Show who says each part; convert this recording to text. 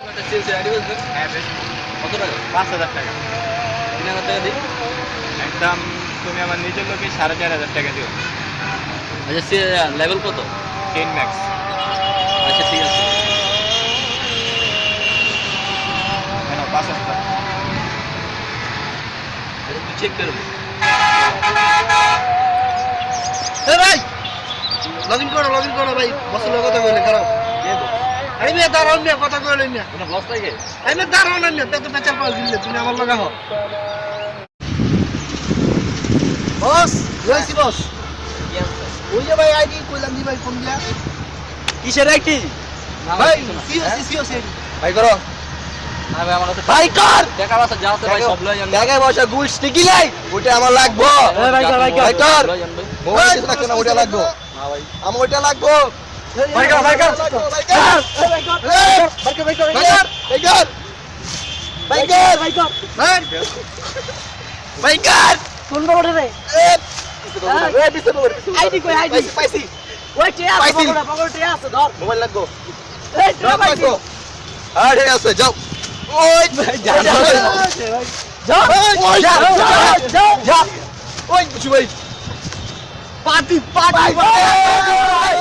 Speaker 1: একটা CNC ID বলছেন?
Speaker 2: হ্যাঁ বেশ।
Speaker 1: কত টাকা?
Speaker 2: ৫,০০০ টাকা।
Speaker 1: ৩,০০০ টাকা দিই।
Speaker 2: একদম তুমি আমার নিজের লোকে ৪,৫০০ টাকা দিও।
Speaker 1: আচ্ছা সে লেভেল কত?
Speaker 2: 10 ম্যাক্স।
Speaker 1: আচ্ছা ঠিক আছে।
Speaker 2: কেন ৫,০০০ টাকা।
Speaker 1: আচ্ছা তুই চেক করে নে।
Speaker 3: এ ভাই লগইন করো ভাই বসের কথা কইলে খারাপ আরে মিয়া দাঁড়াও মিয়া কথা কইলে মিয়া
Speaker 1: কোনো বস থাকে?
Speaker 3: আরে মিয়া দাঁড়াও না মিয়া তো বেচার পাস দিলে তুমি আমার লগা হও বস লইছি বস
Speaker 1: কি আছে?
Speaker 3: ওই যে ভাই আইডি কইলাম দি ভাই ফোন দিয়া
Speaker 2: কিসের আইডি?
Speaker 1: না
Speaker 3: ভাই
Speaker 1: কিছু না।
Speaker 3: সিওসি
Speaker 2: ভাই করো।
Speaker 1: না ভাই আমার কাছে
Speaker 2: ভাই কর।
Speaker 1: টাকা আছে যা আছে ভাই সব লই যান।
Speaker 2: টাকা পয়সা গুল স্টিকি নাই। ওটা আমার লাগবো।
Speaker 3: ভাই কর, ভাই কর।
Speaker 2: ভাই কর।
Speaker 1: লই যান ভাই।
Speaker 2: মোবাইল কিছু লাগছে না, ওটা লাগবো।
Speaker 1: না ভাই।
Speaker 2: আমার ওটা লাগবো।
Speaker 3: ভাই কর ভাই কর
Speaker 2: ভাই কর।
Speaker 3: ভাই কর ভাই কর ভাই কর
Speaker 2: ভাই কর। ভাই কর।
Speaker 3: ভাই কর ভাই
Speaker 2: ভাই কর।
Speaker 3: ফোন নম্বর রে আইডি কই আইডি
Speaker 2: পাইছি।
Speaker 3: ওই কে আছে
Speaker 2: পাইছি।
Speaker 3: পকেটে আছে ধর
Speaker 2: মোবাইল লাগবো।
Speaker 3: এই
Speaker 2: দাও
Speaker 3: ভাই
Speaker 2: লাগবো। আর ঠিক আছে যাও। ওই
Speaker 3: যাও
Speaker 2: ওই
Speaker 3: যাও যাও
Speaker 2: যা। ওই কিছু ভাই।
Speaker 3: পার্টি পার্টি
Speaker 2: ভাই